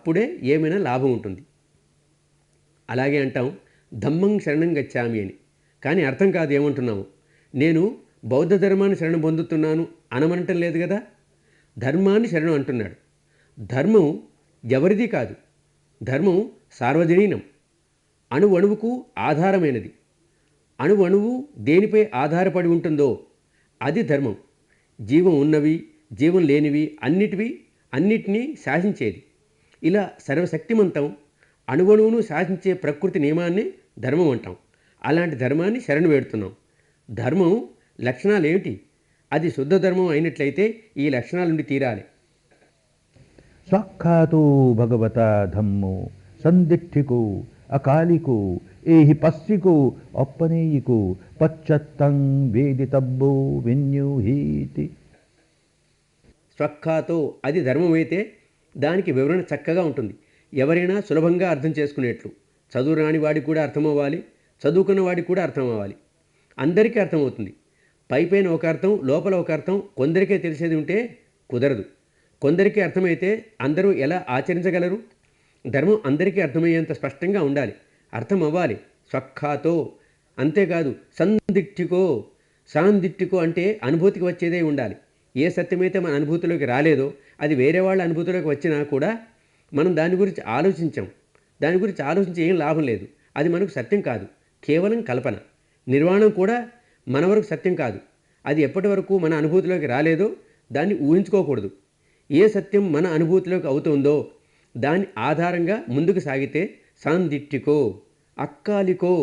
అప్పుడే ఏమైనా లాభం ఉంటుంది. అలాగే అంటాం ధమ్మం శరణం గచ్చామి అని. కానీ అర్థం కాదు ఏమంటున్నాము. నేను బౌద్ధ ధర్మాన్ని శరణం పొందుతున్నాను అనమనటం లేదు కదా. ధర్మాన్ని శరణం అంటున్నాడు. ధర్మం ఎవరిది కాదు. ధర్మం సార్వజనీనం, అణువణువుకు ఆధారమైనది. అణువణువు దేనిపై ఆధారపడి ఉంటుందో అది ధర్మం. జీవం ఉన్నవి, జీవం లేనివి అన్నిటినీ శాసించేది. ఇలా సర్వశక్తిమంతం అణువణువును శాసించే ప్రకృతి నియమాన్ని ధర్మం అంటాం. అలాంటి ధర్మాన్ని శరణు వేడుతున్నాం. ధర్మం లక్షణాలు ఏమిటి? అది శుద్ధ ధర్మం అయినట్లయితే ఈ లక్షణాల నుండి తీరాలి. స్వఖ్యాతో భగవతా ధమ్మో సందిష్టికో అకాలికో ఏహి పస్సికో అప్పనేయికో పశ్చత్తం వేదితబ్బో విన్యూహీతి. స్వఖ్యాతో అది ధర్మమైతే దానికి వివరణ చక్కగా ఉంటుంది. ఎవరైనా సులభంగా అర్థం చేసుకునేట్లు. చదువు రాని వాడికి కూడా అర్థమవ్వాలి, చదువుకున్న వాడికి కూడా అర్థం అవ్వాలి. అందరికీ అర్థమవుతుంది. పైపైన ఒక అర్థం, లోపల ఒక అర్థం కొందరికే తెలిసేది ఉంటే కుదరదు. కొందరికి అర్థమైతే అందరూ ఎలా ఆచరించగలరు? ధర్మం అందరికీ అర్థమయ్యేంత స్పష్టంగా ఉండాలి, అర్థం అవ్వాలి. స్వఖ్యాతో. అంతేకాదు సందిట్టికో. సాందిట్టికో అంటే అనుభూతికి వచ్చేదే ఉండాలి. ఏ సత్యమైతే మన అనుభూతిలోకి రాలేదో అది వేరే వాళ్ళ అనుభూతిలోకి వచ్చినా కూడా మనం దాని గురించి ఆలోచించాం. దాని గురించి ఆలోచించి ఏం లాభం లేదు. అది మనకు సత్యం కాదు, కేవలం కల్పన. నిర్వాణం కూడా మన వరకు సత్యం కాదు. అది ఎప్పటి వరకు మన అనుభూతిలోకి రాలేదో దాన్ని ఊహించుకోకూడదు. ఏ సత్యం మన అనుభూతిలోకి అవుతుందో దాని ఆధారంగా ముందుకు సాగితే సాందిట్టికో. అక్కాలికో.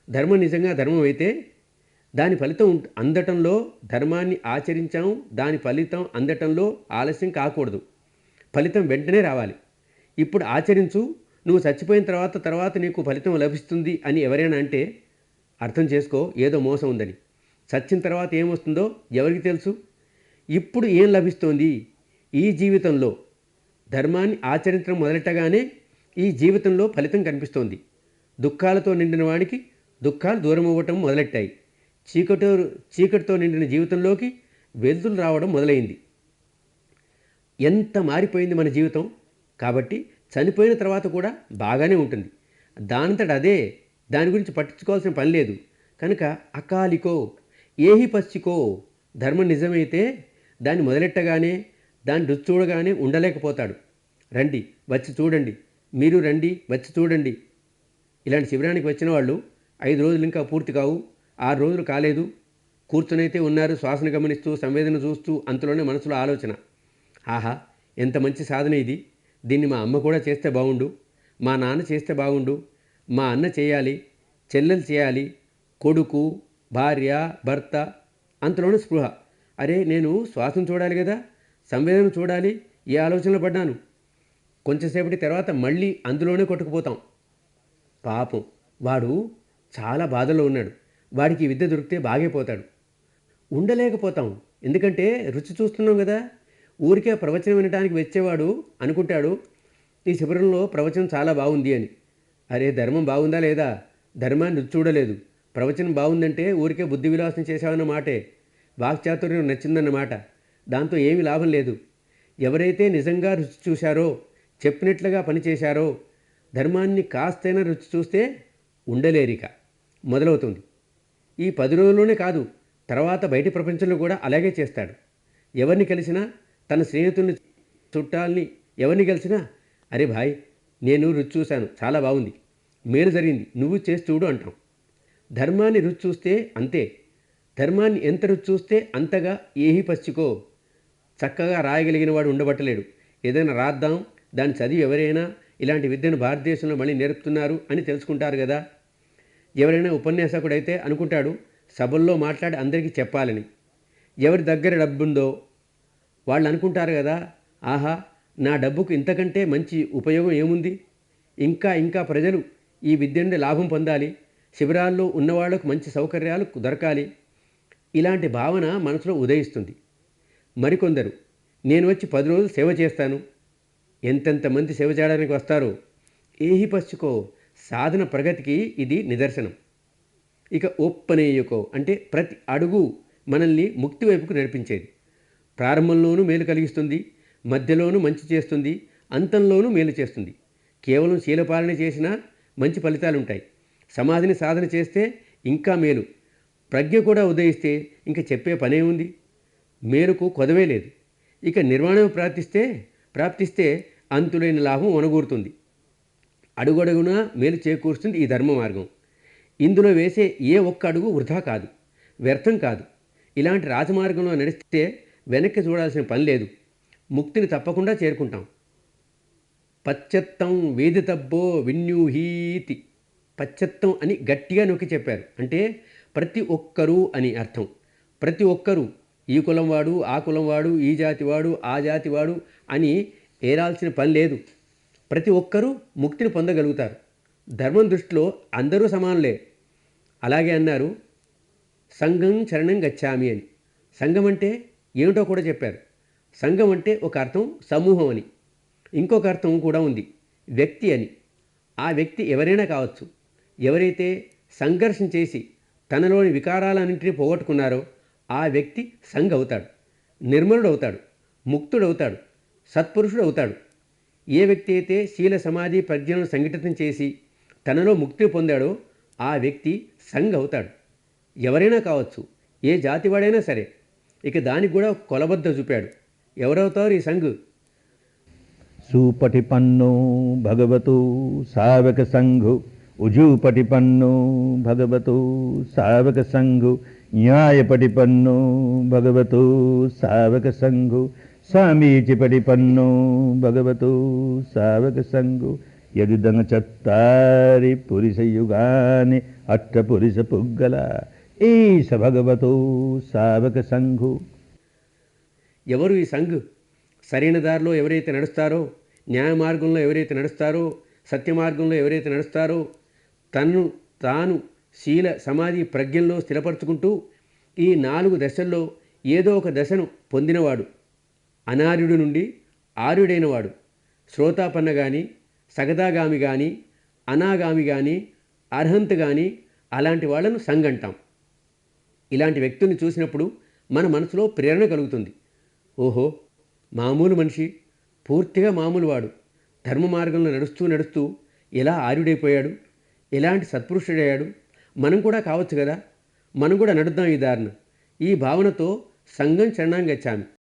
ధర్మం నిజంగా ధర్మం అయితే దాని ఫలితం అందటంలో, ధర్మాన్ని ఆచరించాం దాని ఫలితం అందటంలో ఆలస్యం కాకూడదు. ఫలితం వెంటనే రావాలి. ఇప్పుడు ఆచరించు, నువ్వు చచ్చిపోయిన తర్వాత నీకు ఫలితం లభిస్తుంది అని ఎవరైనా అంటే అర్థం చేసుకో ఏదో మోసం ఉందని. చచ్చిన తర్వాత ఏమొస్తుందో ఎవరికి తెలుసు? ఇప్పుడు ఏం లభిస్తోంది? ఈ జీవితంలో ధర్మాన్ని ఆచరించడం మొదలెట్టగానే ఈ జీవితంలో ఫలితం కనిపిస్తోంది. దుఃఖాలతో నిండిన వాడికి దుఃఖాలు దూరం అవ్వటం మొదలెట్టాయి. చీకటితో నిండిన జీవితంలోకి వెలుతురు రావడం మొదలైంది. ఎంత మారిపోయింది మన జీవితం. కాబట్టి చనిపోయిన తర్వాత కూడా బాగానే ఉంటుంది. దానంతట అదే, దాని గురించి పట్టించుకోవాల్సిన పని లేదు. కనుక అకాలికో ఏహి పశ్చికో. ధర్మం నిజమైతే దాన్ని మొదలెట్టగానే, దాన్ని రుచి చూడగానే ఉండలేకపోతాడు. రండి, వచ్చి చూడండి, మీరు రండి, వచ్చి చూడండి. ఇలాంటి శిబిరానికి వచ్చిన వాళ్ళు 5 రోజులు ఇంకా పూర్తి కావు, 6 రోజులు కాలేదు, కూర్చునైతే ఉన్నారు. శ్వాసను గమనిస్తూ, సంవేదన చూస్తూ, అంతలోనే మనసులో ఆలోచన, ఆహా ఎంత మంచి సాధన ఇది. దీన్ని మా అమ్మ కూడా చేస్తే బాగుండు, మా నాన్న చేస్తే బాగుండు, మా అన్న చేయాలి, చెల్లెలు చేయాలి, కొడుకు, భార్య, భర్త. అంతలోనే స్పృహ, అరే నేను శ్వాసను చూడాలి కదా, సంవేదన చూడాలి, ఏ ఆలోచనలో పడ్డాను. కొంచెంసేపటి తర్వాత మళ్ళీ అందులోనే కొట్టుకుపోతాం. పాపం వాడు చాలా బాధలో ఉన్నాడు. వాడికి ఈ విద్య దొరికితే బాగైపోతాడు. ఉండలేకపోతాం, ఎందుకంటే రుచి చూస్తున్నాం కదా. ఊరికే ప్రవచనం వినడానికి వచ్చేవాడు అనుకుంటాడు ఈ శిబిరంలో ప్రవచనం చాలా బాగుంది అని. అరే ధర్మం బాగుందా లేదా? ధర్మాన్ని రుచి చూడలేదు. ప్రవచనం బాగుందంటే ఊరికే బుద్ధి విలాసం చేశావన్న మాటే, వాక్చాతుర్యం నచ్చిందన్నమాట. దాంతో ఏమీ లాభం లేదు. ఎవరైతే నిజంగా రుచి చూశారో, చెప్పినట్లుగా పనిచేశారో, ధర్మాన్ని కాస్తైనా రుచి చూస్తే ఉండలేరిక మొదలవుతుంది. ఈ 10 రోజుల్లోనే కాదు, తర్వాత బయటి ప్రపంచంలో కూడా అలాగే చేస్తాడు. ఎవరిని కలిసినా, తన స్నేహితుల్ని, చుట్టాలని ఎవరిని కలిసినా, అరే భాయ్ నేను రుచి చూశాను, చాలా బాగుంది, మేలు జరిగింది, నువ్వు చేసి చూడు అంటాం. ధర్మాన్ని రుచి చూస్తే అంతే. ధర్మాన్ని ఎంత రుచి చూస్తే అంతగా ఏహి పశ్చికో. చక్కగా రాయగలిగిన వాడు ఉండబట్టలేడు. ఏదైనా రాద్దాం, దాన్ని చదివి ఎవరైనా ఇలాంటి విద్యను భారతదేశంలో మళ్ళీ నేర్పుతున్నారు అని తెలుసుకుంటారు కదా. ఎవరైనా ఉపన్యాసకుడైతే అనుకుంటాడు సభల్లో మాట్లాడి అందరికీ చెప్పాలని. ఎవరి దగ్గర డబ్బుందో వాళ్ళు అనుకుంటారు కదా, ఆహా నా డబ్బుకు ఇంతకంటే మంచి ఉపయోగం ఏముంది, ఇంకా ప్రజలు ఈ విద్య నుండి లాభం పొందాలి, శిబిరాల్లో ఉన్నవాళ్లకు మంచి సౌకర్యాలు దొరకాలి. ఇలాంటి భావన మనసులో ఉదయిస్తుంది. మరికొందరు నేను వచ్చి 10 రోజులు సేవ చేస్తాను. ఎంతెంతమంది సేవ చేయడానికి వస్తారో. ఏహి పశ్చికో. సాధన ప్రగతికి ఇది నిదర్శనం. ఇక ఒప్పనేయకో అంటే ప్రతి అడుగు మనల్ని ముక్తి వైపుకు నడిపించేది. ప్రారంభంలోనూ మేలు కలిగిస్తుంది, మధ్యలోనూ మంచి చేస్తుంది, అంతంలోనూ మేలు చేస్తుంది. కేవలం శీలపాలన చేసినా మంచి ఫలితాలుంటాయి. సమాధిని సాధన చేస్తే ఇంకా మేలు. ప్రజ్ఞ కూడా ఉదయిస్తే ఇంక చెప్పే పనే ఉంది. మేలుకు కొదవే లేదు. ఇక నిర్వాణం ప్రాప్తిస్తే అంతులేని లాభం ఒనగూరుతుంది. అడుగడుగునా మేలు చేకూరుస్తుంది ఈ ధర్మ మార్గం. ఇందులో వేసే ఏ ఒక్క అడుగు వృధా కాదు, వ్యర్థం కాదు. ఇలాంటి రాజమార్గంలో నడిస్తే వెనక్కి చూడాల్సిన పని లేదు. ముక్తిని తప్పకుండా చేరుకుంటాం. పశ్చత్తం వేదితబ్బో విన్యూహీతి. పశ్చత్తం అని గట్టిగా నొక్కి చెప్పారు. అంటే ప్రతి ఒక్కరూ అని అర్థం. ప్రతి ఒక్కరూ, ఈ కులం వాడు, ఆ కులం వాడు, ఈ జాతి వాడు, ఆ జాతి వాడు అని ఏరాల్సిన పని లేదు. ప్రతి ఒక్కరూ ముక్తిని పొందగలుగుతారు. ధర్మం దృష్టిలో అందరూ సమానులే. అలాగే అన్నారు, సంఘం శరణం గచ్చామి అని. సంఘం అంటే ఏమిటో కూడా చెప్పారు. సంఘం అంటే ఒక అర్థం సమూహం అని, ఇంకొక అర్థం కూడా ఉంది వ్యక్తి అని. ఆ వ్యక్తి ఎవరైనా కావచ్చు. ఎవరైతే సంఘర్షణ చేసి తనలోని వికారాలన్నింటినీ పోగొట్టుకున్నారో ఆ వ్యక్తి సంఘ అవుతాడు, నిర్మలుడవుతాడు, ముక్తుడవుతాడు, సత్పురుషుడవుతాడు. ఏ వ్యక్తి అయితే శీల సమాధి ప్రజ్ఞలను సంఘటితం చేసి తనలో ముక్తి పొందాడో ఆ వ్యక్తి సంఘ అవుతాడు. ఎవరైనా కావచ్చు, ఏ జాతివాడైనా సరే. ఇక దానికి కూడా కొలబద్ద చూపాడు. ఎవరవుతారు ఈ సంఘ్? సుపటిపన్నో భగవతో సావక సంఘు ఉజూపటిపన్నో భగవతో సావక సంఘు న్యాయపటిపన్నో భగవతో సావక సంఘు సమీచిపటిపన్నో భగవతో సావక సంఘు యదిదంగ చత్తారి పురుషయుగాని అష్టపురుష పుగ్గల ఈశ భగవతో సావక సంఘు. ఎవరు ఈ సంఘ్? సరైన దారిలో ఎవరైతే నడుస్తారో, న్యాయ మార్గంలో ఎవరైతే నడుస్తారో, సత్య మార్గంలో ఎవరైతే నడుస్తారో, తన్ను తాను శీల సమాధి ప్రజ్ఞల్లో స్థిరపరచుకుంటూ ఈ 4 దశల్లో ఏదో ఒక దశను పొందినవాడు, అనార్యుడి నుండి ఆర్యుడైనవాడు, శ్రోతాపన్న కానీ, సగదాగామి కానీ, అనాగామి కానీ, అర్హంత్ కానీ, అలాంటి వాళ్ళను సంఘ్ అంటాం. ఇలాంటి వ్యక్తుల్ని చూసినప్పుడు మన మనసులో ప్రేరణ కలుగుతుంది. ఓహో, మామూలు మనిషి, పూర్తిగా మామూలు వాడు, ధర్మ మార్గంలో నడుస్తూ ఎలా ఆర్యుడైపోయాడు, ఎలాంటి సత్పురుషుడయ్యాడు, మనం కూడా కావచ్చు కదా, మనం కూడా నడుద్దాం ఈ దారిన. ఈ భావనతో సంఘం శరణం గచ్చామి.